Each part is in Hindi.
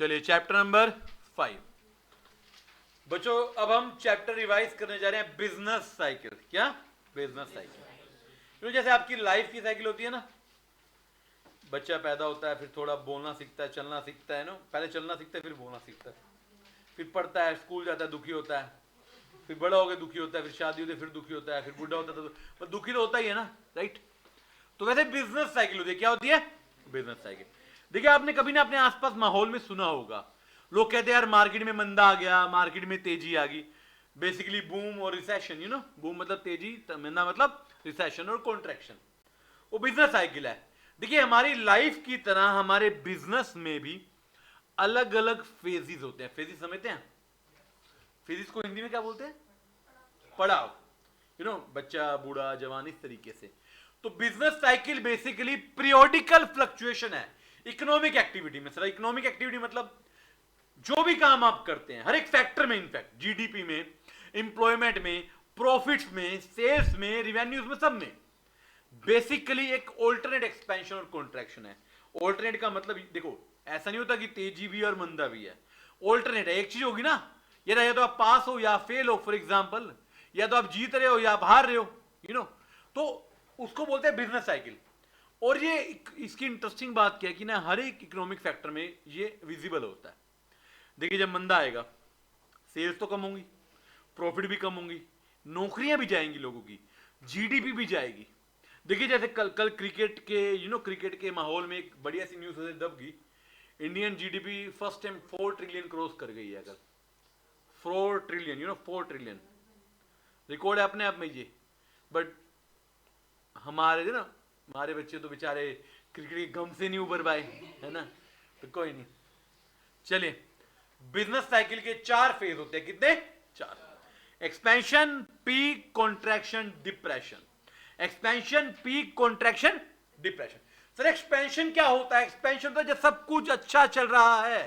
चलिए चैप्टर नंबर 5 बच्चों, अब हम चैप्टर रिवाइज करने जा रहे हैं बिजनेस साइकिल। क्या? Business cycle. तो जैसे आपकी लाइफ की साइकिल होती है ना, बच्चा पैदा होता है, फिर थोड़ा बोलना सीखता है, चलना सीखता है ना, पहले चलना सीखता है, फिर बोलना सीखता है, फिर पढ़ता है, स्कूल जाता है, दुखी होता है, फिर बड़ा हो गया दुखी होता है, फिर शादी होती है, फिर दुखी होता है, फिर बुढ़ा होता है, तो दुखी तो होता ही है ना, राइट। तो वैसे बिजनेस साइकिल होती है। क्या होती है? Business cycle. देखिए, आपने कभी ना अपने आसपास माहौल में सुना होगा, लोग कहते हैं यार मार्केट में मंदा आ गया, मार्केट में तेजी आ गई। बेसिकली बूम और रिसेशन, बूम मतलब तेजी, मंदा मतलब रिसेशन, और कॉन्ट्रैक्शन वो बिजनेस साइकिल है। देखिए, हमारी लाइफ की तरह हमारे बिजनेस में भी अलग अलग फेजिस होते हैं। फेजिस समझते हैं? फेजिस को हिंदी में क्या बोलते हैं? पड़ाव। बच्चा, बूढ़ा, जवान, इस तरीके से। तो business cycle basically periodical fluctuation है इकोनॉमिक एक्टिविटी में। सर, इकोनॉमिक एक्टिविटी मतलब जो भी काम आप करते हैं, हर एक फैक्टर में, इनफैक्ट जीडीपी में, एम्प्लॉयमेंट में, प्रॉफिट्स में, सेल्स में, रिवेन्यूज में, सब में बेसिकली एक ऑल्टरनेट एक्सपेंशन और कॉन्ट्रैक्शन है। ऑल्टरनेट का मतलब देखो, ऐसा नहीं होता कि तेजी भी और मंदा भी है। ऑल्टरनेट है, एक चीज होगी ना, या तो आप पास हो या फेल हो, फॉर एग्जाम्पल, या तो आप जीत रहे हो या आप हार रहे हो, तो उसको बोलते हैं बिजनेस साइकिल। और ये इसकी इंटरेस्टिंग बात क्या है कि ना, हर एक इकोनॉमिक फैक्टर में ये विजिबल होता है। देखिए, जब मंदा आएगा, सेल्स तो कम होंगी, प्रॉफिट भी कम होंगी, नौकरियां भी जाएंगी लोगों की, जीडीपी भी जाएगी। देखिए, जैसे कल क्रिकेट के क्रिकेट के माहौल में एक बढ़िया सी न्यूज दब गई, Indian GDP first time 4 trillion cross कर गई है। कल 4 ट्रिलियन, 4 ट्रिलियन रिकॉर्ड है अपने आप में ये। बट हमारे बच्चे तो बेचारे क्रिकेट के गम से नहीं उबर पाए, है ना। तो कोई नहीं, चलिए। बिजनेस साइकिल के 4 फेज होते हैं। कितने? 4। Expansion, peak, contraction, depression. Expansion, peak, contraction, depression. Sir, expansion क्या होता है? एक्सपेंशन तो जब सब कुछ अच्छा चल रहा है,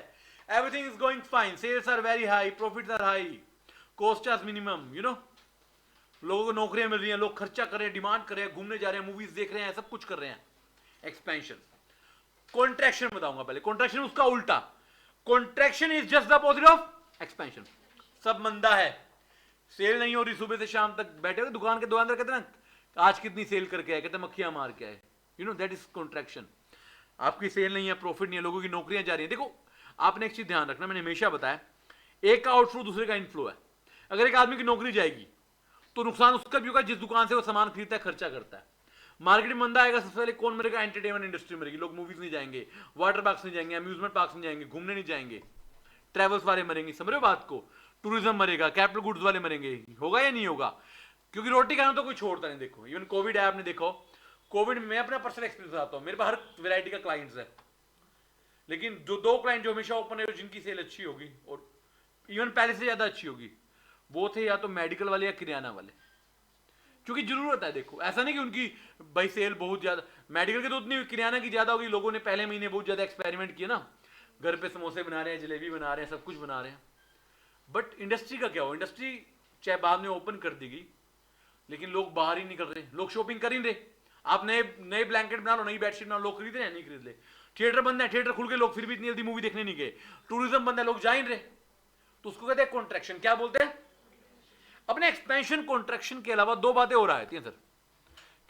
everything is going fine, sales are very high, profits are high, cost are minimum, लोगों को नौकरियां मिल रही हैं, लोग खर्चा कर रहे हैं, डिमांड कर रहे हैं, घूमने जा रहे हैं, मूवीज देख रहे हैं, सब कुछ कर रहे हैं। एक्सपेंशन। कॉन्ट्रैक्शन बताऊंगा पहले। कॉन्ट्रैक्शन उसका उल्टा। Contraction is just the opposite of expansion. सब मंदा है, सेल नहीं हो रही, सुबह से शाम तक बैठे हुए दुकान के दुकानदार कहते हैं ना आज कितनी सेल करके आए, कहते हैं मक्खियां मार के आए, दैट इज कॉन्ट्रैक्शन। आपकी सेल नहीं है, प्रॉफिट नहीं है, लोगों की नौकरियां जा रही हैं। देखो, आपने एक चीज ध्यान रखना, मैंने हमेशा बताया, एक का आउटफ्लो दूसरे का इनफ्लो है। अगर एक आदमी की नौकरी जाएगी तो नुकसान उसका भी होगा जिस दुकान से वो सामान खरीदता है, खर्चा करता है। मार्केट में मंदा आएगा, सबसे पहले कौन मरेगा? एंटरटेनमेंट इंडस्ट्री मरेगी। लोग मूवीज नहीं जाएंगे, वाटर पार्क नहीं जाएंगे, अम्यूजमेंट पार्क नहीं जाएंगे, घूमने नहीं जाएंगे, ट्रेवल्स वाले मरेंगे। समझ रहे हो बात को? टूरिज्म मरेगा, कैपिटल गुड्स वाले मरेंगे। होगा या नहीं होगा? क्योंकि रोटी खाना तो कोई छोड़ता नहीं। देखो, इवन कोविड है, आपने देखो, कोविड में अपना पर्सनल एक्सपीरियंस बताता हूं, मेरे पास हर वैरायटी का क्लाइंट्स है, लेकिन जो 2 क्लाइंट जो हमेशा ओपन है, जिनकी सेल अच्छी होगी और इवन पहले से ज्यादा अच्छी होगी, वो थे या तो मेडिकल वाले या किराना वाले। क्योंकि जरूरत है। देखो, ऐसा नहीं कि उनकी भाई सेल बहुत ज्यादा, मेडिकल के तो उतनी, किराना की ज्यादा होगी। लोगों ने पहले महीने बहुत ज्यादा एक्सपेरिमेंट किए ना, घर पे समोसे बना रहे हैं, जलेबी बना रहे हैं, सब कुछ बना रहे हैं। बट इंडस्ट्री का क्या हो? इंडस्ट्री चाहे बाद में ओपन कर दी गई, लेकिन लोग बाहर ही नहीं कर रहे, लोग शॉपिंग कर ही नहीं रहे। आप नए नए ब्लैंकेट बना लो, नई बेडशीट बना लो, लोग खरीद रहे हैं? नहीं खरीद रहे। थिएटर बंद है, थिएटर खुल के लोग फिर भी इतनी जल्दी मूवी देखने नहीं गए। टूरिज्म बंद है, लोग जा ही नहीं रहे। तो उसको कहते हैं कॉन्ट्रैक्शन। क्या बोलते हैं? अपने एक्सपेंशन कॉन्ट्रैक्शन के अलावा 2 बातें और आती हैं सर।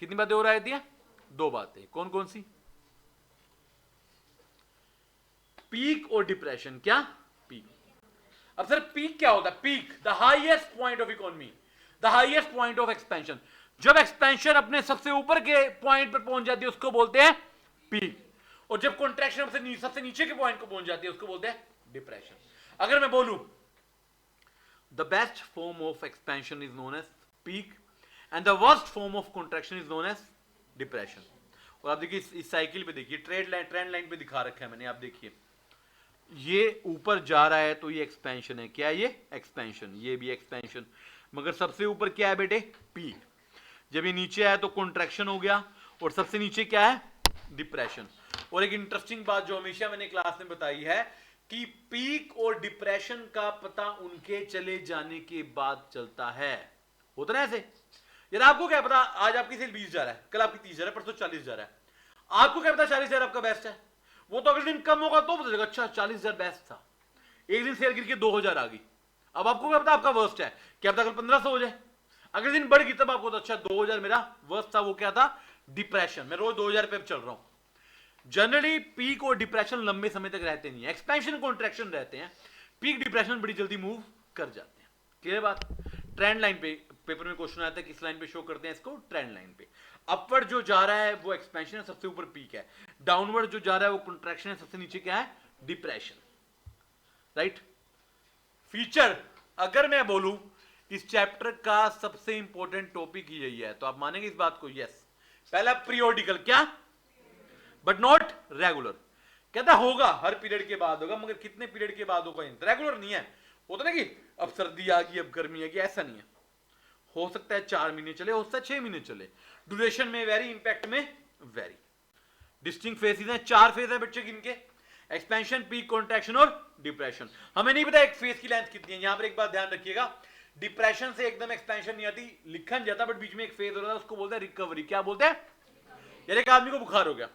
कितनी बातें और आती हैं? 2 बातें। कौन कौन सी? पीक और डिप्रेशन। क्या? पीक। अब सर, पीक क्या होता है? Peak, the highest point of economy, the highest point of expansion. जब एक्सपेंशन अपने सबसे ऊपर के पॉइंट पर पहुंच जाती है, उसको बोलते हैं पीक। और जब कॉन्ट्रैक्शन सबसे नीचे के पॉइंट को पहुंच जाती है, उसको बोलते हैं डिप्रेशन। अगर मैं बोलूं the best form of expansion is known as peak and the worst form of contraction is known as depression। और आप देखिए इस साइकिल पे, देखिए ट्रेंड लाइन पे दिखा रखा है मैंने, आप देखिए ये ऊपर जा रहा है तो ये एक्सपेंशन है। क्या है ये? एक्सपेंशन। ये भी एक्सपेंशन, मगर सबसे ऊपर क्या है बेटे? पीक। जब ये नीचे आया तो कॉन्ट्रैक्शन हो गया, और सबसे नीचे क्या है? डिप्रेशन। और एक इंटरेस्टिंग बात जो हमेशा मैंने क्लास में बताई है कि पीक और डिप्रेशन का पता उनके चले जाने के बाद चलता है। होता ना ऐसे? यार आपको क्या पता, आज आपकी सेल 20,000 है, कल आपकी 30,000 है, परसों 40,000 है। आपको क्या पता 40,000 आपका बेस्ट है? वो तो अगले दिन कम होगा तो पता चलेगा अच्छा 40,000 बेस्ट था, एक दिन शेयर गिर के 2,000 आ गई। अब आपको क्या पता आपका वर्स्ट है, क्या पता कल 1,500 हो जाए, अगले दिन बढ़ गई तब आपको तो अच्छा 2,000 मेरा वर्स्ट था, वो क्या था डिप्रेशन। मैं रोज 2,000 पे चल रहा हूं। जनरली पीक और डिप्रेशन लंबे समय तक रहते नहीं है, एक्सपेंशन कॉन्ट्रैक्शन रहते हैं, पीक डिप्रेशन बड़ी जल्दी मूव कर जाते हैं। क्लियर बात। ट्रेंड लाइन पे पेपर में क्वेश्चन आता है किस लाइन पे शो करते हैं इसको, ट्रेंड लाइन पे। अपवर्ड जो जा रहा है वो एक्सपेंशन है, सबसे ऊपर पीक है। डाउनवर्ड जो जा रहा है वो कॉन्ट्रैक्शन है, सबसे नीचे क्या है डिप्रेशन। राइट। फीचर अगर मैं बोलूं इस चैप्टर का सबसे इंपॉर्टेंट टॉपिक ही यही है तो आप मानेंगे इस बात को? यस। पहला पीरियोडिकल, क्या बट नॉट रेगुलर। कहता होगा हर पीरियड के बाद होगा, मगर कितने पीरियड के बाद होगा, रेगुलर नहीं है। होता ना कि अब सर्दी आ गई अब गर्मी आ गई, ऐसा नहीं है। हो सकता है 4 महीने चले, हो सकता है 6 महीने चले, ड्यूरेशन में वेरी, इंपैक्ट में वेरी। डिस्टिंक्ट फेसेस हैं, 4 फेज है बच्चे किनके, एक्सपेंशन, पीक, कॉन्ट्रैक्शन और डिप्रेशन। हमें नहीं पता एक फेज की लेंथ कितनी है। यहां पर एक बात ध्यान रखिएगा, डिप्रेशन से एकदम एक्सपेंशन नहीं आती, लिखा नहीं जाता, बट बीच में एक फेज हो रहा है उसको बोलते हैं रिकवरी। क्या बोलते हैं? यार एक आदमी को बुखार हो गया,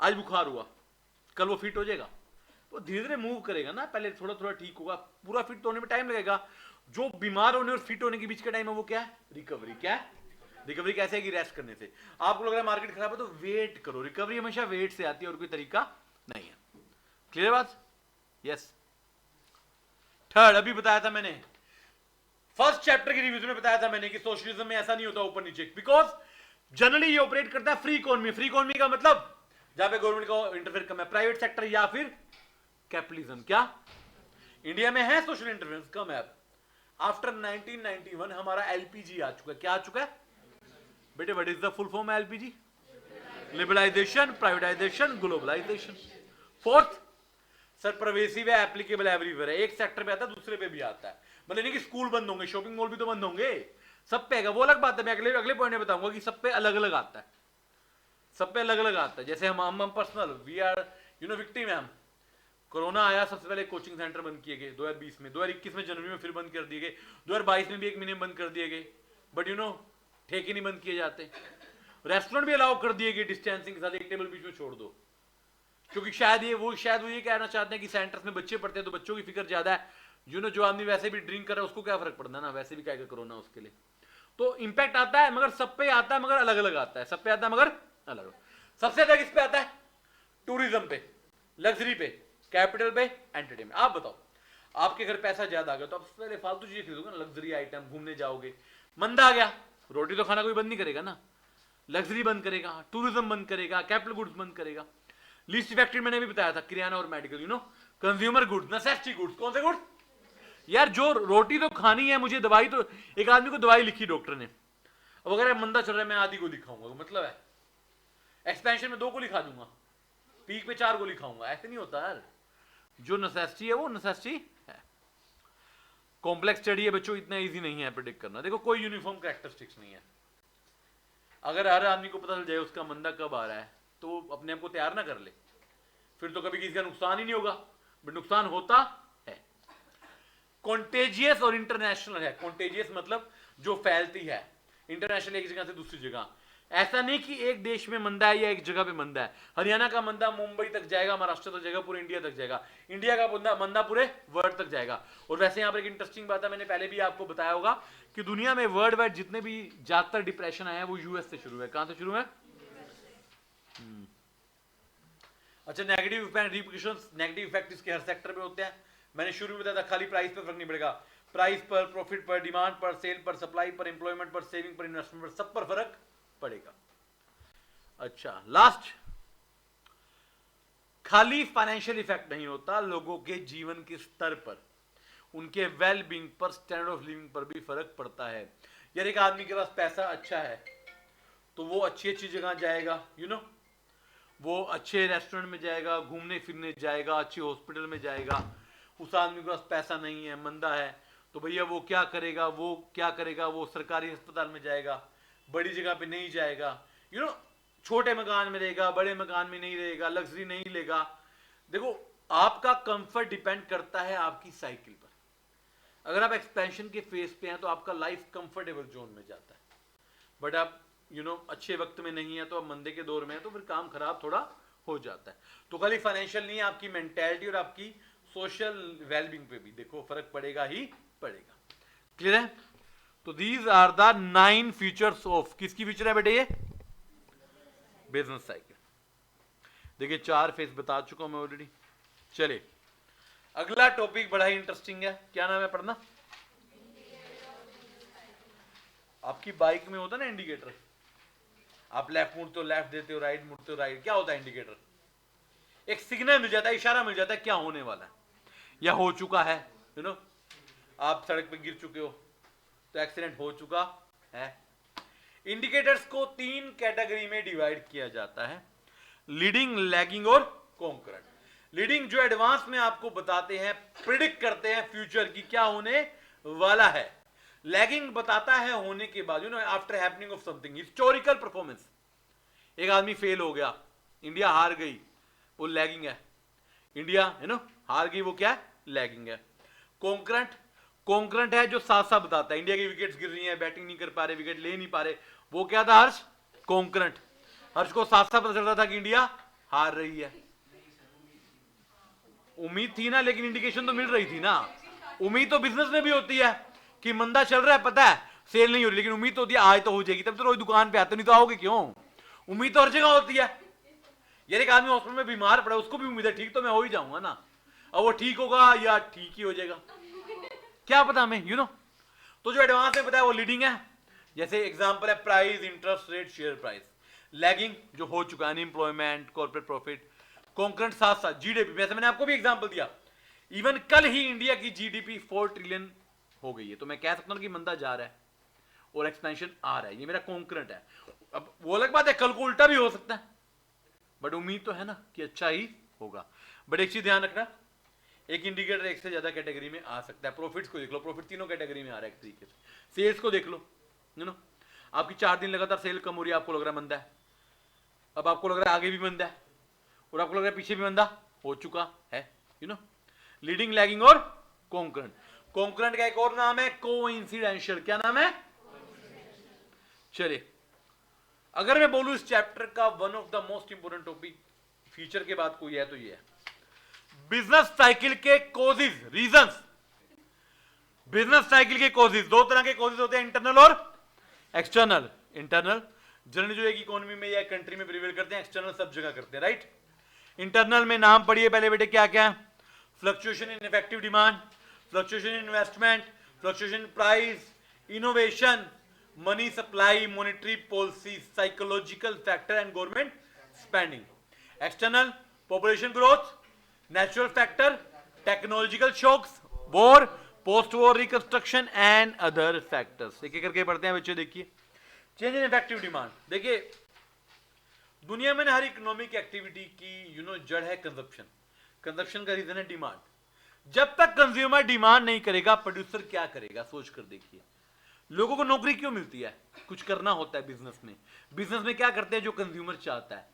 आज बुखार हुआ, कल वो फिट हो जाएगा? वो धीरे धीरे मूव करेगा ना, पहले थोड़ा थोड़ा ठीक होगा, पूरा फिट होने में टाइम लगेगा। जो बीमार होने और फिट होने के बीच का टाइम है वो क्या है? रिकवरी। क्या है रिकवरी? कैसे है कि रेस्ट करने से। आपको लग रहा है मार्केट खराब है तो वेट करो, रिकवरी हमेशा वेट से आती है और कोई तरीका नहीं है। क्लियर बात? यस। थर्ड अभी बताया था मैंने, फर्स्ट चैप्टर की रिवीजन में बताया था मैंने कि सोशलिज्म में ऐसा नहीं होता ऊपर नीचे, बिकॉज जनरली ये ऑपरेट करता है फ्री इकोनॉमी। फ्री इकोनॉमी का मतलब जहां पे गवर्नमेंट का इंटरफेयर कम है, प्राइवेट सेक्टर या फिर कैपिटलिज्म। क्या इंडिया में है सोशल इंटरफेरेंस? कम है। आफ्टर 1991 हमारा एलपीजी आ चुका है। क्या आ चुका है बेटे? What is the full form LPG? Liberalisation, privatisation, globalisation. Fourth sir pervasive है, एप्लीकेबल एवरीवेयर है, एक सेक्टर पे आता है दूसरे पे भी आता है। मतलब नहीं कि स्कूल बंद होंगे, शॉपिंग मॉल भी तो बंद होंगे, सब पे आएगा, वो अलग बात है। मैं अगले पॉइंट में बताऊंगा कि सब पे अलग अलग आता है, सब पे अलग अलग आता है। जैसे हम पर्सनल वी आर विक्टिम है। हम कोरोना आया, सबसे पहले कोचिंग सेंटर बंद किए गए 2020 में, 2021 में जनवरी में फिर बंद कर दिए गए, 2022 में भी 1 महीने बंद कर दिए गए, बट ठेके नहीं बंद किए जाते। रेस्टोरेंट भी अलाउ कर दिए गए डिस्टेंसिंग के साथ, एक टेबल बीच में छोड़ दो, क्योंकि शायद वो ये कहना चाहते हैं कि सेंटर्स में बच्चे पढ़ते हैं तो बच्चों की फिक्र ज्यादा है। जो आदमी वैसे भी ड्रिंक कर रहा है उसको क्या फर्क पड़ता है ना, वैसे भी क्या कोरोना उसके लिए। तो इंपैक्ट आता है, मगर सब पे आता है, मगर अलग अलग आता है। सब पे आता है मगर अलग अलग। सबसे ज्यादा किस पे आता है? टूरिज्म पे, लग्जरी पे, कैपिटल पे, एंटरटेनमेंट। आप बताओ, आपके घर पैसा ज्यादा आ गया तो आप सबसे पहले फालतू चीजें खरीदोगे ना, लग्जरी आइटम, घूमने जाओगे। मंदा आ गया, रोटी तो खाना कोई बंद नहीं करेगा ना, लग्जरी बंद करेगा, टूरिज्म बंद करेगा, कैपिटल गुड्स बंद करेगा। लीस्ट इफेक्टेड मैंने भी बताया था, किराना और medical, consumer goods, necessity goods. कौन से गुड्स? यार जो रोटी तो खानी है मुझे, दवाई तो, एक आदमी को दवाई लिखी डॉक्टर ने, अब अगर मंदा चल रहा है मैं आधी गोली खाऊंगा, मतलब है एक्सपेंशन में 2 गोली खा दूंगा, पीक पे 4 गोली खाऊंगा, ऐसे नहीं होता यार। जो नेसेसिटी है वो नेसेसिटी है। कॉम्प्लेक्स स्टडी है बच्चों, इतना इजी नहीं है प्रेडिक्ट करना। देखो कोई यूनिफॉर्म कैरेक्टरिस्टिक्स नहीं है। अगर हर आदमी को पता चल जाए उसका मंदा कब आ रहा है तो अपने आप को तैयार ना कर ले, फिर तो कभी किसी का नुकसान ही नहीं होगा, बट नुकसान होता है। कॉन्टेजियस और इंटरनेशनल है। कॉन्टेजियस मतलब जो फैलती है, इंटरनेशनल एक जगह से दूसरी जगह। ऐसा नहीं कि एक देश में मंदा है या एक जगह पे मंदा है। हरियाणा का मंदा मुंबई तक जाएगा, महाराष्ट्र तक जाएगा, पूरे इंडिया तक जाएगा, इंडिया का मंदा पूरे वर्ल्ड तक जाएगा। और वैसे यहाँ पर एक इंटरेस्टिंग बात है, मैंने पहले भी आपको बताया होगा कि दुनिया में वर्ल्ड वाइड जितने भी ज्यादातर डिप्रेशन आए हैं वो यूएस से शुरू है। कहां से शुरू है? अच्छा, नेगेटिव रिपरकशंस, नेगेटिव इफेक्ट इसके हर सेक्टर पे होते हैं। मैंने शुरू में बताया था खाली प्राइस पर फर्क नहीं पड़ेगा, प्राइस पर, प्रॉफिट पर, डिमांड पर, सेल पर, सप्लाई पर, एम्प्लॉयमेंट पर, सेविंग पर, इन्वेस्टमेंट पर, सब पर फर्क पड़ेगा। अच्छा लास्ट, खाली फाइनेंशियल इफेक्ट नहीं होता, लोगों के जीवन के स्तर पर, उनके वेल बीइंग पर, स्टैंडर्ड ऑफ लिविंग पर भी फर्क पड़ता है। यार एक आदमी के पास पैसा अच्छा है तो वो अच्छी अच्छी जगह जाएगा, वो अच्छे रेस्टोरेंट में जाएगा, घूमने फिरने जाएगा, अच्छे हॉस्पिटल में जाएगा। उस आदमी के पास पैसा नहीं है, मंदा है, तो भैया वो क्या करेगा? वो सरकारी अस्पताल में जाएगा, बड़ी जगह पे नहीं जाएगा, छोटे मकान में रहेगा, बड़े मकान में नहीं रहेगा, लग्जरी नहीं लेगा। देखो आपका कंफर्ट डिपेंड करता है आपकी साइकिल पर। अगर आप एक्सपेंशन के फेज पे हैं तो आपका लाइफ कंफर्टेबल जोन में जाता है, बट आप अच्छे वक्त में नहीं है तो अब मंदे के दौर में है तो फिर काम खराब थोड़ा हो जाता है। तो खाली फाइनेंशियल नहीं है, आपकी मेंटेलिटी और आपकी सोशल वेलबींग पे भी देखो फर्क पड़ेगा ही पड़ेगा। क्लियर है? तो these are the 9 features of, किसकी फीचर है बेटे ये? Business cycle. देखिए 4 फेज बता चुका हूं मैं ऑलरेडी। चलिए अगला टॉपिक बड़ा ही इंटरेस्टिंग है, क्या नाम है पढ़ना? आपकी बाइक में होता ना इंडिकेटर, आप लेफ्ट मुड़ते हो लेफ्ट देते हो, राइट मुड़ते हो राइट, क्या होता है इंडिकेटर? एक सिग्नल मिल जाता है, इशारा मिल जाता है क्या होने वाला है या हो चुका है। यू नो आप सड़क पे गिर चुके हो तो एक्सीडेंट हो चुका है। इंडिकेटर्स को 3 कैटेगरी में डिवाइड किया जाता है, लीडिंग, लैगिंग और कॉन्करेंट। लीडिंग जो एडवांस में आपको बताते हैं, प्रिडिक्ट करते हैं फ्यूचर की क्या होने वाला है। लैगिंग बताता है होने के बाद, you know after happening of something, historical performance. एक आदमी फेल हो गया, इंडिया हार गई, वो लैगिंग है। इंडिया हार गई, वो क्या है? लैगिंग है। कॉन्करेंट, कॉन्करेंट है जो साथ साथ बताता है इंडिया की विकेट्स गिर रही हैं, बैटिंग नहीं कर पा रहे, विकेट ले नहीं पा रहे, वो क्या था हर्ष? कॉन्करेंट। हर्ष को साथ साथ पता चलता था कि इंडिया हार रही है। उम्मीद थी ना, लेकिन इंडिकेशन तो मिल रही थी ना। उम्मीद तो बिजनेस में भी होती है कि मंदा चल रहा है, पता है सेल नहीं हो रही, लेकिन उम्मीद तो होती है आज तो हो जाएगी, तब तो रोज दुकान पे आते, नहीं तो आओगे क्यों? उम्मीद तो हर जगह होती है। यार एक आदमी हॉस्पिटल में बीमार पड़ा, उसको भी उम्मीद है ठीक तो मैं हो ही जाऊंगा ना, अब वो ठीक होगा या ठीक ही हो जाएगा, क्या पता हमें। तो जो एडवांस में बताया वो लीडिंग है। जैसे एग्जांपल है price, interest rate, share price. Lagging जो हो चुका है, अनएम्प्लॉयमेंट, कॉर्पोरेट प्रॉफिट। कॉन्करेंट साथ साथ जीडीपी, वैसे मैंने आपको भी एग्जांपल दिया, इवन कल ही इंडिया की जीडीपी 4 ट्रिलियन हो गई है, तो मैं कह सकता हूं कि मंदा जा रहा है और एक्सपेंशन आ रहा है, ये मेरा कॉन्करेंट है। अब वो अलग बात है कल को उल्टा भी हो सकता है, बट उम्मीद तो है ना कि अच्छा ही होगा। बट एक चीज ध्यान रखना, एक इंडिकेटर एक से ज्यादा कैटेगरी में आ सकता है। प्रॉफिट्स को देख लो, प्रॉफिट तीनों कैटेगरी में आ रहा है एक तरीके से। सेल्स को देख लो, आपकी 4 दिन लगातार सेल कम हो रही है, आपको लग रहा है मंदा है, अब आपको लग रहा है आगे भी मंदा है, और आपको लग रहा है पीछे भी मंदा हो चुका है। लीडिंग, लैगिंग और कॉन्करेंट। कॉन्करेंट का एक और नाम है कोइंसिडेंशियल। क्या नाम है? चलिए अगर मैं बोलूं इस चैप्टर का one of the most important topic feature के बाद कोई है तो ये है बिजनेस साइकिल के कॉजेज, रीजंस। बिजनेस साइकिल के कॉजेज, 2 तरह के कॉजेज होते हैं, इंटरनल और एक्सटर्नल। इंटरनल जनरली जो एक इकोनॉमी में या कंट्री में प्रिवेल करते हैं, एक्सटर्नल सब जगह करते हैं, राइट। इंटरनल में नाम पढ़िए पहले बेटे, क्या क्या है? Fluctuation in effective demand, fluctuation in investment, fluctuation in price, innovation, money supply, monetary policy, psychological factor and government spending. External, population growth, natural factor, technological shocks, war, post war reconstruction and other factors. एक एक करके पढ़ते हैं बच्चे। देखिए चेंज इन इफेक्टिव डिमांड। देखिए दुनिया में हर इकोनॉमिक एक्टिविटी की जड़ है कंजप्शन। कंजप्शन का रीजन है डिमांड। जब तक कंज्यूमर डिमांड नहीं करेगा, प्रोड्यूसर क्या करेगा? सोच कर देखिए, लोगों को नौकरी क्यों मिलती है? कुछ करना होता है बिजनेस में। बिजनेस में क्या करते हैं? जो कंज्यूमर चाहता है।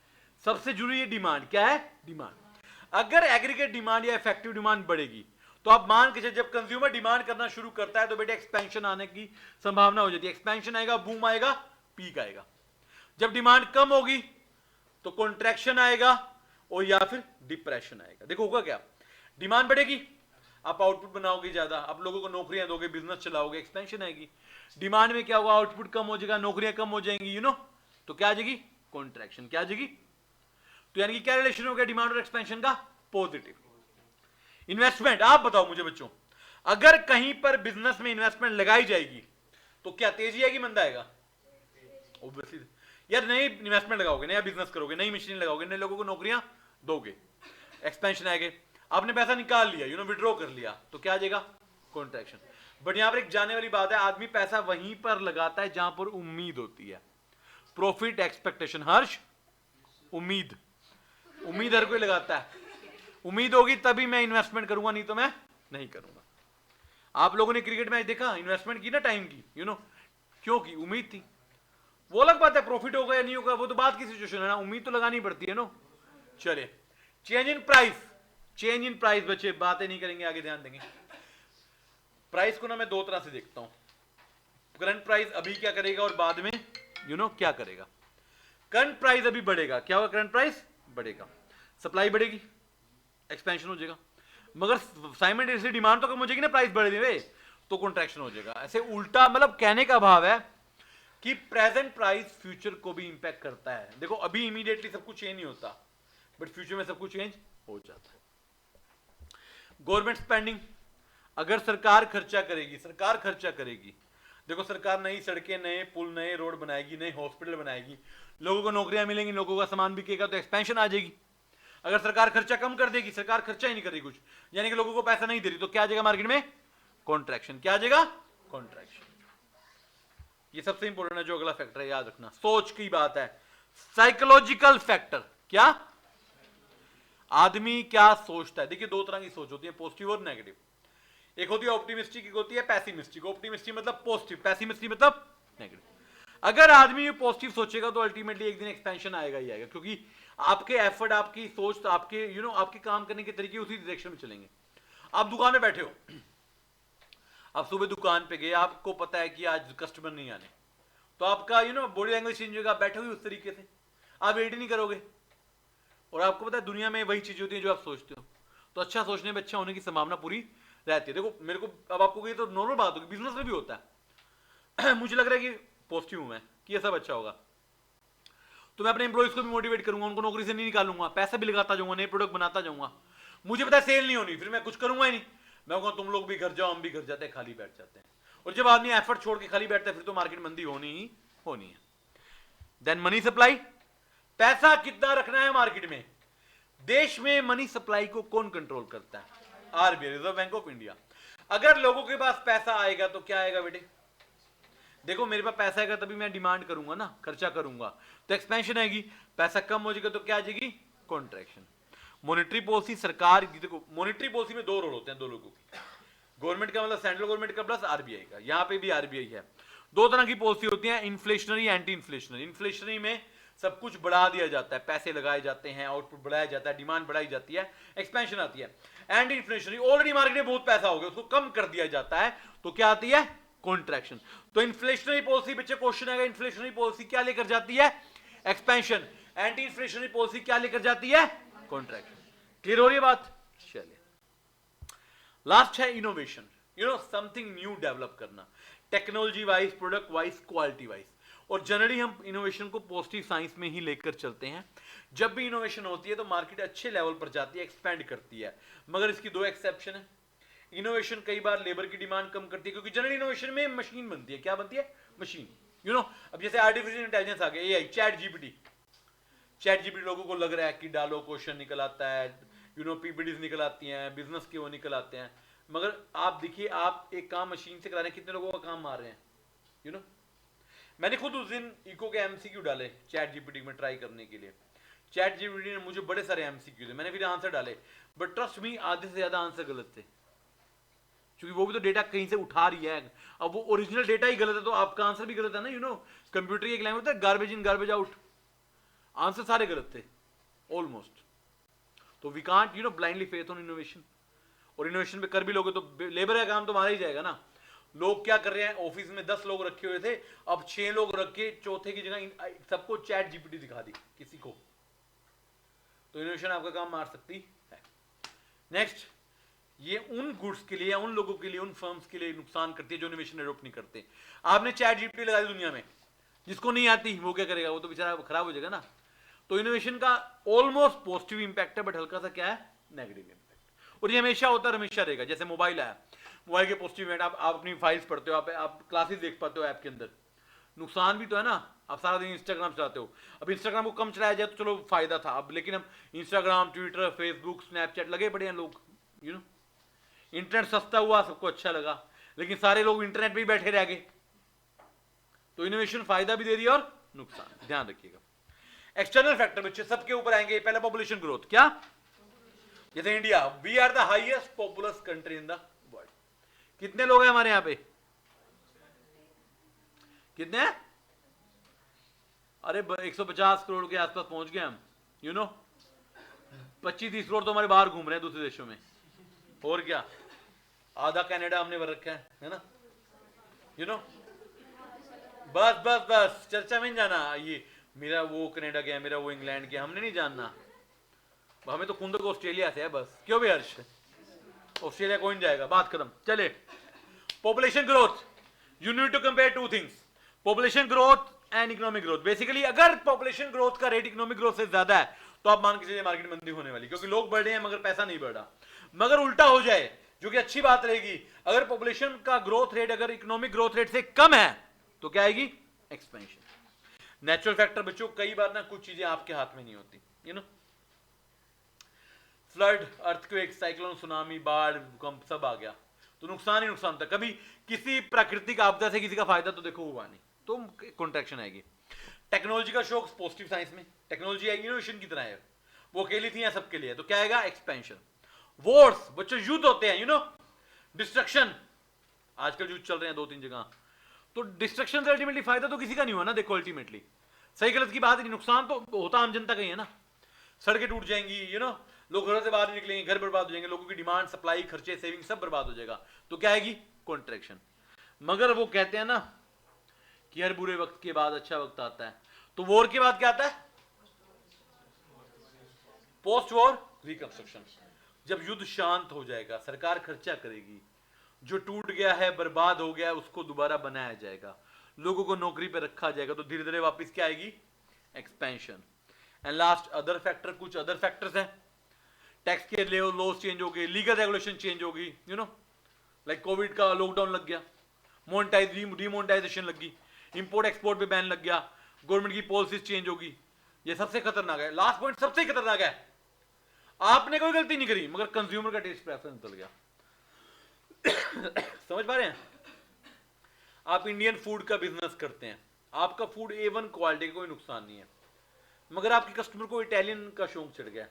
सबसे जरूरी है डिमांड। क्या है? डिमांड। अगर एग्रीगेट डिमांड या इफेक्टिव डिमांड बढ़ेगी तो आप मान के जब कंज्यूमर डिमांड करना शुरू करता है तो बेटे एक्सपेंशन आने की संभावना हो जाती है। एक्सपेंशन आएगा, बूम आएगा, पीक आएगा। जब डिमांड कम होगी तो कॉन्ट्रैक्शन आएगा और या फिर डिप्रेशन आएगा। देखो होगा क्या, डिमांड बढ़ेगी, आप आउटपुट बनाओगे ज्यादा, आप लोगों को नौकरियां दोगे, बिजनेस चलाओगे, एक्सपेंशन आएगी। डिमांड में क्या होगा? आउटपुट कम हो जाएगा, नौकरियां कम हो जाएंगी, तो क्या आ जाएगी? कॉन्ट्रैक्शन। क्या आ जाएगी? तो यानी कि क्या रिलेशन हो गया डिमांड और एक्सपेंशन का? पॉजिटिव। इन्वेस्टमेंट, आप बताओ मुझे बच्चों, अगर कहीं पर बिजनेस में इन्वेस्टमेंट लगाई जाएगी तो क्या तेजी आएगी, मंदा आएगा? ऑब्वियसली यार, नई इन्वेस्टमेंट लगाओगे, नया बिजनेस करोगे, नई मशीन लगाओगे, नए लोगों को नौकरियां दोगे, एक्सपेंशन आएगी। आपने पैसा निकाल लिया, विड्रॉ कर लिया, तो क्या आ जाएगा? कॉन्ट्रैक्शन। बट यहां पर एक जाने वाली बात है, आदमी पैसा वहीं पर लगाता है जहां पर उम्मीद होती है। Profit expectation. हर्ष, उम्मीद, उम्मीद हर कोई लगाता है। उम्मीद होगी तभी मैं इन्वेस्टमेंट करूंगा, नहीं तो मैं नहीं करूंगा। आप लोगों ने क्रिकेट मैच देखा, इन्वेस्टमेंट की ना टाइम की, क्यों की? उम्मीद थी। वो अलग बात है प्रॉफिट होगा या नहीं होगा, वो तो बात की सिचुएशन है ना, उम्मीद तो लगानी पड़ती है ना। चलिए change in price. Change in price बच्चे बातें नहीं करेंगे, आगे ध्यान देंगे। प्राइस को ना मैं 2 तरह से देखता हूं, करंट प्राइस अभी क्या करेगा और बाद में क्या करेगा। करंट प्राइस अभी बढ़ेगा, क्या होगा? करंट प्राइस बढ़ेगा। सप्लाई बढ़ेगी, एक्सपेंशन हो जाएगा, मगर साइमल्टेनियसली डिमांड तो कम हो जाएगी ना, प्राइस बढ़ जाए तो कॉन्ट्रैक्शन हो जाएगा। ऐसे उल्टा, मतलब कहने का भाव है कि प्रेजेंट प्राइस फ्यूचर को भी इंपैक्ट करता है। देखो अभी इमीडिएटली सब कुछ चेंज नहीं होता, बट फ्यूचर में सब कुछ चेंज हो जाता है। गवर्नमेंट स्पेंडिंग, अगर सरकार खर्चा करेगी, देखो सरकार नई सड़कें, नए पुल, नए रोड बनाएगी, नए हॉस्पिटल बनाएगी, लोगों को नौकरियां मिलेंगी, लोगों का सामान बिकेगा, तो एक्सपेंशन आ जाएगी। अगर सरकार खर्चा कम कर देगी, सरकार खर्चा ही नहीं कर रही कुछ, यानी कि लोगों को पैसा नहीं दे रही, तो क्या आ जाएगा मार्केट में? कॉन्ट्रैक्शन। क्या आ जाएगा? कॉन्ट्रैक्शन। ये सबसे इंपॉर्टेंट है, जो अगला फैक्टर है, याद रखना, सोच की बात है, साइकोलॉजिकल फैक्टर। क्या आदमी क्या सोचता है? देखिए दो तरह की सोच होती है, पॉजिटिव और नेगेटिव। एक होती है ऑप्टिमिस्टिक, एक होती है पैसिमिस्टिक। ऑप्टिमिस्टिक मतलब पॉजिटिव, पैसिमिस्टिक मतलब नेगेटिव। अगर आदमी पॉजिटिव सोचेगा तो अल्टीमेटली एक दिन एक्सपेंशन आएगा ही आएगा, क्योंकि आपके एफर्ट, आपकी सोच, आपके आपके काम करने के तरीके उसी डायरेक्शन में चलेंगे। आप दुकान में बैठे हो, आप सुबह दुकान पे गए, आपको पता है कि आज कस्टमर नहीं आने, तो आपका बॉडी लैंग्वेज चेंज होगा, बैठे हुए उस तरीके से, आप वेट नहीं करोगे। और आपको पता है दुनिया में वही चीजें होती है जो आप सोचते हो, तो अच्छा सोचने में अच्छा होने की संभावना पूरी रहती है। देखो मेरे को अब आपको ये तो नॉर्मल बात होगी, बिजनेस में भी होता है। मुझे लग रहा है कि पॉजिटिव हूं मैं, कि ये सब अच्छा होगा, तो मैं अपने एम्प्लॉइज को भी मोटिवेट करूंगा, उनको नौकरी से नहीं निकालूंगा, पैसा भी लगाता जाऊंगा, नए प्रोडक्ट बनाता जाऊंगा। मुझे पता है सेल नहीं होनी, फिर मैं कुछ करूंगा ही नहीं, मैं कहूँगा तुम लोग भी घर जाओ, हम भी घर जाते हैं, खाली बैठ जाते हैं। और जब आदमी एफर्ट छोड़ के खाली बैठता है, फिर तो मार्केट मंदी होनी ही होनी है। देन मनी सप्लाई, पैसा कितना रखना है मार्केट में। देश में मनी सप्लाई को कौन कंट्रोल करता है? RBI, reserve bank of India. अगर लोगों के पास पैसा आएगा तो क्या आएगा बेटे? देखो मेरे पास पैसा आएगा तभी मैं डिमांड करूंगा ना, खर्चा करूंगा, तो एक्सपेंशन आएगी। पैसा कम हो जाएगा तो क्या आ जाएगी? कॉन्ट्रैक्शन। मॉनेटरी पॉलिसी, सरकार, देखो मॉनेटरी पॉलिसी में दो रोल होते हैं दो लोगों की, गवर्नमेंट का मतलब सेंट्रल गवर्नमेंट का प्लस आरबीआई का। यहां पे भी आरबीआई है। दो तरह की पॉलिसी होती है, इन्फ्लेशनरी, एंटी इन्फ्लेशनरी। इन्फ्लेशनरी में सब कुछ बढ़ा दिया जाता है, पैसे लगाए जाते हैं, आउटपुट बढ़ाया जाता है, डिमांड बढ़ाई जाती है, एक्सपेंशन आती है। एंटी इन्फ्लेशनरी, ऑलरेडी मार्केट में बहुत पैसा हो गया, उसको कम कर दिया जाता है, तो क्या आती है? कॉन्ट्रैक्शन। तो इन्फ्लेशनरी पॉलिसी, बच्चे क्वेश्चन आएगा, इन्फ्लेशनरी पॉलिसी क्या लेकर जाती है? एक्सपेंशन। एंटी इन्फ्लेशनरी पॉलिसी क्या लेकर जाती है? कॉन्ट्रैक्शन। क्लियर हो रही है बात? चलिए लास्ट है इनोवेशन, समथिंग न्यू डेवलप करना, technology wise, product wise, quality wise. और जनरली हम इनोवेशन को पॉजिटिव साइंस में ही लेकर चलते हैं। जब भी इनोवेशन होती है तो मार्केट अच्छे लेवल पर जाती है, एक्सपेंड करती है, मगर इसकी दो एक्सेप्शन है। इनोवेशन कई बार लेबर की डिमांड कम करती है, क्योंकि जनरल इनोवेशन में मशीन बनती है। क्या बनती है? मशीन। अब जैसे आर्टिफिशियल इंटेलिजेंस आ गया, एआई, चैट जीपीटी लोगों को लग रहा है कि डालो क्वेश्चन निकल आता है, पीपीटीज निकल आती हैं, बिजनेस के वो निकल आते हैं, मगर आप देखिए, आप एक काम मशीन से करा रहे हैं, कितने लोगों का काम मार रहे हैं। मैंने खुद उस दिन इको के एमसीक्यू डाले चैट जीपीटी में ट्राई करने के लिए। चैट जीपीटी ने मुझे बड़े सारे एमसीक्यू थे, मैंने फिर आंसर डाले, बट ट्रस्ट मी आधे से ज्यादा आंसर गलत थे, क्योंकि वो भी तो डेटा कहीं से उठा रही है। अब वो ओरिजिनल डेटा ही गलत है तो आपका आंसर भी गलत है ना। कंप्यूटर की एक लैंग्वेज है, garbage in garbage out, answer सारे गलत थे ऑलमोस्ट। तो we can't blindly faith on innovation. और इनोवेशन पे कर भी लोगे तो लेबर का काम तो मारा ही जाएगा ना। लोग क्या कर रहे हैं, ऑफिस में 10 लोग रखे हुए थे, अब 6 लोग रख के चौथे की जगह सबको चैट जीपीटी दिखा दी किसी को, तो इनोवेशन आपका काम मार सकती है। नेक्स्ट, ये उन गुड्स के लिए, उन लोगों के लिए, उन फर्म्स के लिए नुकसान करती है जो इनोवेशन एडॉप्ट नहीं करते। आपने चैट जीपीटी लगा दी दुनिया में, जिसको नहीं आती वो क्या करेगा? वो तो बेचारा खराब हो जाएगा ना। तो इनोवेशन का ऑलमोस्ट पॉजिटिव इंपैक्ट है, बट हल्का सा क्या है? Negative impact. और ये हमेशा होता है, हमेशा रहेगा। जैसे मोबाइल आया, मोबाइल के पॉजिटिव इवेंट, आप अपनी फाइल्स पढ़ते हो, आप क्लासेस देख पाते हो ऐप के अंदर। नुकसान भी तो है ना, आप सारा दिन इंस्टाग्राम चलाते हो। अब इंस्टाग्राम को कम चलाया जाए तो चलो फायदा था, अब लेकिन हम इंस्टाग्राम, ट्विटर, फेसबुक, स्नैपचैट लगे पड़े हैं लोग। इंटरनेट सस्ता हुआ, सबको अच्छा लगा, लेकिन सारे लोग इंटरनेट पे ही बैठे रह गए। तो इनोवेशन फायदा भी दे रही है और नुकसान, ध्यान रखिएगा। एक्सटर्नल फैक्टर बच्चे सबके ऊपर आएंगे। पहला पॉपुलेशन ग्रोथ। क्या? जैसे India, we are the highest populous country in the world. कितने लोग हैं हमारे यहां पे? कितने हैं? अरे 150 करोड़ के आसपास पहुंच गए हम। 25-30 करोड़ तो हमारे बाहर घूम रहे हैं दूसरे देशों में, और क्या, आधा कनाडा हमने भर रखा है ना। बस बस बस, चर्चा में नहीं जाना, ये मेरा वो कनाडा गया, मेरा वो इंग्लैंड गया, हमने नहीं जानना। हमें तो कुंदर को ऑस्ट्रेलिया से है बस, क्यों भी हर्ष, ऑस्ट्रेलिया कोई नहीं जाएगा, बात खत्म। चले, population growth, you need to compare two things, population growth and economic growth. Basically अगर पॉपुलेशन ग्रोथ का रेट इकोनॉमिक ग्रोथ से ज्यादा है तो आप मान के चलिए मार्केट मंदी होने वाली, क्योंकि लोग बढ़ रहे हैं मगर पैसा नहीं बढ़ रहा। मगर उल्टा हो जाए, जो कि अच्छी बात रहेगी, अगर पॉपुलेशन का ग्रोथ रेट अगर इकोनॉमिक ग्रोथ रेट से कम है तो क्या आएगी? एक्सपेंशन। नेचुरल फैक्टर बच्चों, कई बार ना कुछ चीजें आपके हाथ में नहीं होती, you know, flood, earthquake, cyclone, tsunami, बाढ़, भूकंप सब आ गया तो नुकसान ही नुकसान था। कभी किसी प्राकृतिक आपदा से किसी का फायदा तो देखो हुआ नहीं, तो कॉन्ट्रैक्शन आएगी। टेक्नोलॉजी का शौक पॉजिटिव साइंस में, टेक्नोलॉजी इनोवेशन की तरह है, वो अकेली थी या सबके लिए, तो क्या आएगा? एक्सपेंशन। वॉर्स बच्चों, युद्ध होते हैं, यू नो, डिस्ट्रक्शन, आजकल युद्ध चल रहे हैं 2-3 जगह, तो डिस्ट्रक्शन से अल्टीमेटली फायदा तो किसी का नहीं हुआ ना, देखो अल्टीमेटली सही गलत की बात नहीं, नुकसान तो होता आम जनता का ही है ना। सड़कें टूट जाएंगी, यू नो, लोग घरों से बाहर नहीं निकलेंगे, घर बर्बाद हो जाएंगे, लोगों की डिमांड, सप्लाई, खर्चे, सेविंग सब बर्बाद हो जाएगा, तो क्या आएगी? कॉन्ट्रैक्शन। मगर वो कहते हैं ना कि हर बुरे वक्त के बाद अच्छा वक्त आता है, तो वॉर के बाद क्या आता है? Post war reconstruction. जब युद्ध शांत हो जाएगा, सरकार खर्चा करेगी, जो टूट गया है, बर्बाद हो गया है, उसको दोबारा बनाया जाएगा, लोगों को नौकरी पर रखा जाएगा, तो धीरे धीरे वापस क्या आएगी? Expansion. And last other factor, कुछ अदर फैक्टर्स हैं, टैक्स के लॉज चेंज हो गए, लीगल रेगुलेशन चेंज होगी, यू नो, लाइक कोविड का लॉकडाउन लग गया, डिमोनेटाइजेशन लगी, इंपोर्ट एक्सपोर्ट पे बैन लग गया, गवर्नमेंट की पॉलिसीज चेंज होगी। ये सबसे खतरनाक है, लास्ट पॉइंट सबसे खतरनाक है, आपने कोई गलती नहीं करी मगर कंज्यूमर का टेस्ट प्रेफरेंस बदल गया। समझ पा रहे हैं? आप इंडियन फूड का बिजनेस करते हैं, आपका फूड A1 क्वालिटी का, कोई नुकसान नहीं है, मगर आपके कस्टमर को इटालियन का शौक चढ़ गया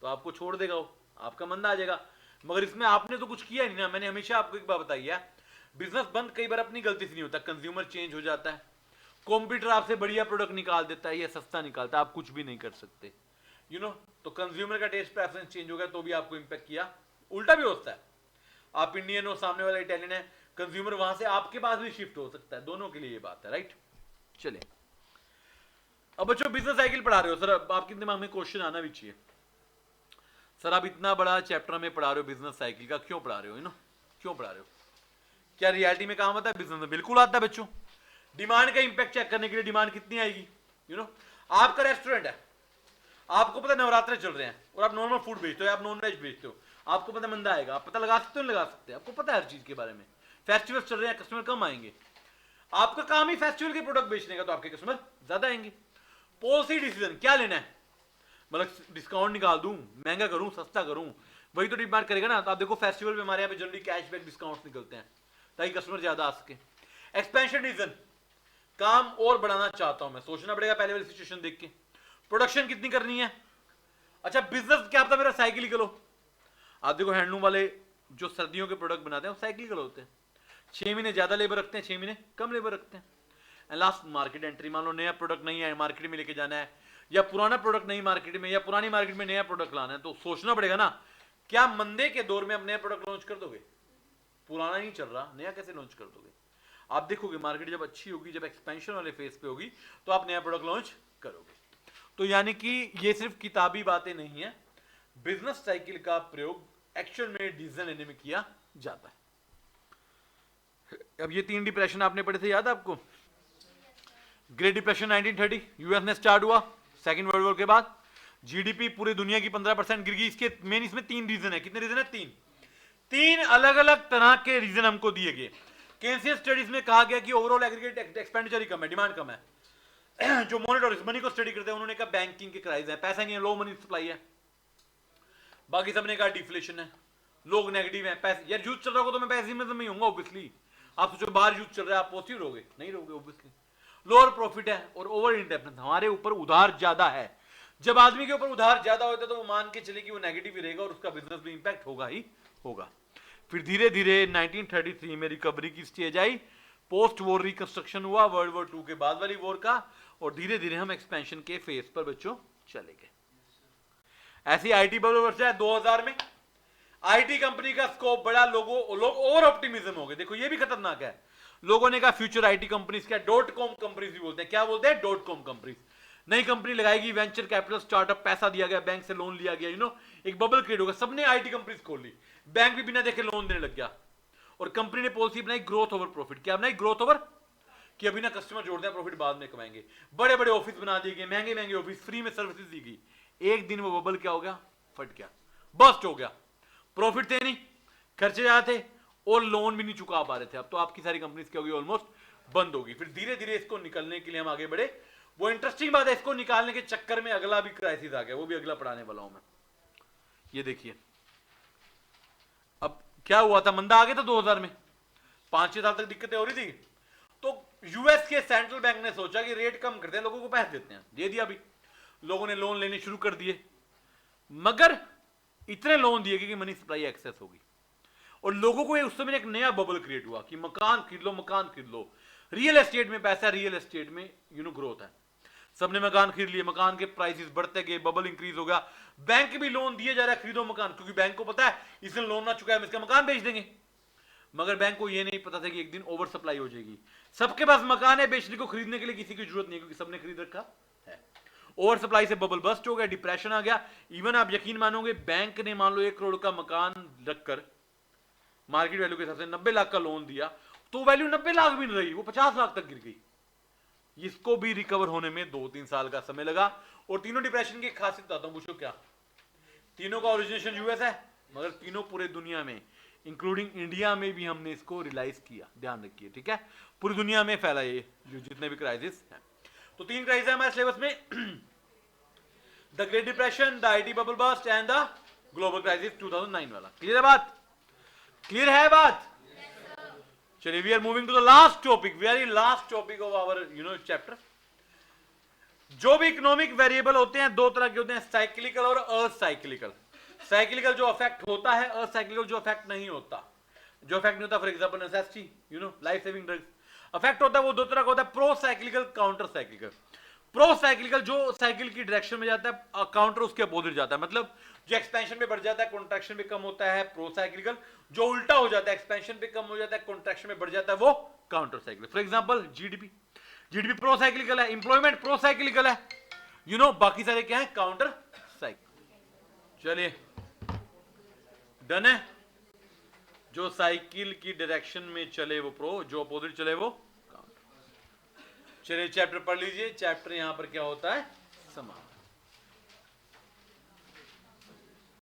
तो आपको छोड़ देगा, वो आपका मंदा आ जाएगा। मगर इसमें आपने तो कुछ किया नहीं ना। मैंने हमेशा आपको एक बात बताई है, बिजनेस बंद कई बार अपनी गलती से नहीं होता, कंज्यूमर चेंज हो जाता है, कॉम्पिटिटर आपसे बढ़िया प्रोडक्ट निकाल देता है या सस्ता निकालता है, आप कुछ भी नहीं कर सकते, यू नो। तो कंज्यूमर का टेस्ट प्रेफरेंस चेंज हो गया तो भी आपको इंपैक्ट किया। उल्टा भी होता है, आप इंडियन हो, सामने वाला इटालियन है, कंज्यूमर वहां से आपके पास भी शिफ्ट हो सकता है, दोनों के लिए ये बात है, राइट। चले, अब बच्चों बिजनेस साइकिल पढ़ा रहे हो सर, आपके दिमाग में क्वेश्चन आना भी चाहिए, सर आप इतना बड़ा चैप्टर में पढ़ा रहे हो बिजनेस साइकिल का, क्यों पढ़ा रहे हो, यू नो, क्यों पढ़ा रहे हो? क्या रियलिटी में काम आता है? बिजनेस में बिल्कुल आता है बच्चों। डिमांड का इंपैक्ट चेक करने के लिए डिमांड कितनी आएगी, यू नो। आपका रेस्टोरेंट है, आपको पता नवरात्रे चल रहे हैं और आप नॉर्मल फूड बेचते हो, आप नॉन वेज बेचते हो, आपको पता मंदा आएगा, आप पता लगा सकते हो? लगा सकते हैं, आपको पता है हर चीज के बारे में। फेस्टिवल चल रहे हैं, कस्टमर कम आएंगे, आपका काम ही फेस्टिवल के प्रोडक्ट बेचने का, तो आपके कस्टमर ज्यादा आएंगे। पॉलिसी डिसीजन क्या लेना है, मतलब डिस्काउंट निकाल दूं, महंगा करूं, सस्ता करूं, वही तो डिमांड करेगा ना। तो आप देखो फेस्टिवल में हमारे यहाँ पे जनरली कैशबैक डिस्काउंट निकलते हैं ताकि कस्टमर ज्यादा आ सके। एक्सपेंशन डिसीजन, काम और बढ़ाना चाहता हूं मैं, सोचना पड़ेगा पहले वाली सिचुएशन देख के, प्रोडक्शन कितनी करनी है। अच्छा बिजनेस क्या पता मेरा साइकिलिकल हो, आप देखो हैंडलूम वाले जो सर्दियों के प्रोडक्ट बनाते हैं वो साइकिलिकल होते हैं, 6 महीने ज्यादा लेबर रखते हैं, 6 महीने कम लेबर रखते हैं। एंड लास्ट मार्केट एंट्री, मान लो नया प्रोडक्ट नहीं है, मार्केट में लेके जाना है, या पुराना प्रोडक्ट नहीं मार्केट में, या पुरानी मार्केट में नया प्रोडक्ट लाना है, तो सोचना पड़ेगा ना, क्या मंदे के दौर में आप नया प्रोडक्ट लॉन्च कर दोगे? पुराना नहीं चल रहा, नया कैसे लॉन्च कर दोगे? आप देखोगे मार्केट जब अच्छी होगी, जब एक्सपेंशन वाले फेज पे होगी, तो आप नया प्रोडक्ट लॉन्च करोगे। तो यानी कि ये सिर्फ किताबी बातें नहीं है, बिजनेस साइकिल का प्रयोग एक्चुअल में डिसीजन लेने में किया जाता है। अब ये 3 डिप्रेशन आपने पढ़े थे, याद है आपको? ग्रेट डिप्रेशन 1930 यूएस में स्टार्ट हुआ, सेकंड वर्ल्ड वॉर के बाद जीडीपी पूरी दुनिया की 15% गिर गई। इसके मेन इसमें 3 रीजन है। कितने रीजन है? 3 अलग अलग तरह के रीजन हमको दिए गए। केंसियस स्टडीज में कहा गया कि ओवरऑल एग्रीगेट एक्सपेंडिचर ही कम है, डिमांड कम है। जो मॉनिटर्स मनी को स्टडी करते हैं उन्होंने कहा बैंकिंग के क्राइसिस है, पैसा नहीं है, लो मनी सप्लाई है। बाकी सबने कहा डिफ्लेशन है, लोग नेगेटिव है, पैसे, यार यूज चल रहा होगा तो मैं पैसे में नहीं होऊंगा ऑब्वियसली। आप सोचो बाहर यूज चल रहा है, आप पॉजिटिव रहोगे? नहीं रहोगे ऑब्वियसली। लोअर प्रॉफिट है और ओवर इंडेप्टनेस, हमारे ऊपर उधार ज्यादा है। जब आदमी के ऊपर उधार ज्यादा होता है तो वो मान के चले कि वो नेगेटिव ही रहेगा और उसका बिजनेस भी इंपैक्ट होगा ही होगा। फिर धीरे धीरे 1933 में रिकवरी की stage I, post war reconstruction हुआ वर्ल्ड वॉर 2 के बाद वाली वॉर का, और धीरे धीरे हम एक्सपेंशन के फेज पर बच्चों चले गए। ऐसी आईटी बबल वर्ष है 2000 में, आईटी कंपनी का स्कोप बड़ा, लोग ओवर ऑप्टिमिज्म हो गए। देखो ये भी खतरनाक है, लोगों ने कहा फ्यूचर आईटी कंपनीज क्या, .com कंपनीज भी बोलते हैं, क्या बोलते हैं? .com companies. नई कंपनी लगाएगी, वेंचर कैपिटल स्टार्टअप, पैसा दिया गया, बैंक से लोन लिया गया, एक बबल क्रिएट होगा, सबने आईटी कंपनीज खोल ली, बैंक भी बिना देखे लोन देने लग गया, और कंपनी ने पॉलिसी बनाई ग्रोथ ओवर प्रॉफिट। क्या बनाई? ग्रोथ ओवर, कि अभी ना कस्टमर जोड़ दें, प्रॉफिट बाद में कमाएंगे। बड़े बड़े ऑफिस बना दिए गए, महंगे महंगे ऑफिस, फ्री में सर्विसेज दी गई। एक दिन वो बबल क्या हो गया? फट गया, बस्ट हो गया। प्रॉफिट थे नहीं, खर्चे ज्यादा थे, और लोन भी नहीं चुका पा रहे थे। अब तो आपकी सारी कंपनीज क्या होगी? ऑलमोस्ट बंद होगी। फिर धीरे धीरे इसको निकलने के लिए हम आगे बढ़े। वो इंटरेस्टिंग बात है, इसको निकालने के चक्कर में अगला भी क्राइसिस आ गया, वो भी अगला पढ़ाने वाला हूं मैं। ये देखिए, अब क्या हुआ था, मंदा आ गया था 2000 में, 5-6 साल तक दिक्कतें हो रही थी। तो यूएस के सेंट्रल बैंक ने सोचा कि रेट कम करते हैं, लोगों को पैसे देते हैं, दे दिया। भी लोगों ने लोन लेने शुरू कर दिए, मगर इतने लोन दिए कि मनी सप्लाई एक्सेस होगी, और लोगों को उस समय एक नया बबल क्रिएट हुआ कि मकान खरीद लो, मकान खरीद लो, रियल एस्टेट में पैसा, रियल एस्टेट में ग्रोथ है। सबने मकान खरीद लिए, मकान के प्राइसेस बढ़ते गए, बबल इंक्रीज हो गया। बैंक भी लोन दिए जा रहा है, खरीदो मकान, क्योंकि बैंक को पता है इसने लोन ना चुकाया, हम इसका मकान बेच देंगे। मगर बैंक को यह नहीं पता था कि एक दिन ओवर सप्लाई हो जाएगी, सबके पास मकान है, बेचने को, खरीदने के लिए किसी की जरूरत नहीं, क्योंकि सबने खरीद रखा है। ओवर सप्लाई से बबल बस्ट हो गया, डिप्रेशन आ गया। इवन आप यकीन मानोगे, बैंक ने मान लो 1 करोड़ का मकान रखकर मार्केट वैल्यू के हिसाब से 90 लाख का लोन दिया, तो वैल्यू 90 लाख भी नहीं रही, वो 50 लाख तक गिर गई। इसको भी रिकवर होने में 2-3 साल का समय लगा। और तीनों डिप्रेशन की खासियत बताता हूं, पूछो क्या? तीनों का ओरिजिनेशन यूएस है, मगर तीनों पूरे दुनिया में, इंक्लूडिंग इंडिया में भी हमने इसको रियलाइज किया। ध्यान रखिए, ठीक है? पूरी दुनिया में फैला ये जो जितने भी क्राइसिस हैं। तो 3 क्राइसिस है हमारे सिलेबस में, the great depression, the IT bubble burst and the global crisis 2009 वाला। क्लियर है बात? क्लियर है बात? चलिए, we are moving to the last topic, very last topic of our chapter. जो भी इकोनॉमिक वेरिएबल होते हैं 2 तरह के होते हैं, साइक्लिकल और असाइक्लिकल। साइक्लिकल जो अफेक्ट होता है, असाइक्लिकल जो अफेक्ट नहीं होता। जो अफेक्ट नहीं होता, for example necessity, life saving drugs. Affect होता है वो 2 तरह का होता है, pro cyclical, counter cyclical. Pro cyclical जो साइकिल की डायरेक्शन में जाता है, काउंटर उसके अपोजिट जाता है, मतलब जो एक्सपेंशन पे बढ़ जाता है, कॉन्ट्रैक्शन पे कम होता है, प्रो साइक्लिकल। जो उल्टा हो जाता है, एक्सपेंशन पे कम हो जाता है, कॉन्ट्रैक्शन में बढ़ जाता है, वो counter cyclical. For example GDP, GDP pro cyclical है, इंप्लॉयमेंट प्रो साइक्लिकल है, बाकी सारे क्या है? Counter cyclical. चलिए, डन है? जो साइकिल की डायरेक्शन में चले वो प्रो, जो अपोजिट चले वो काउंटर। चलिए, चैप्टर पढ़ लीजिए। चैप्टर यहां पर क्या होता है? समाप्त।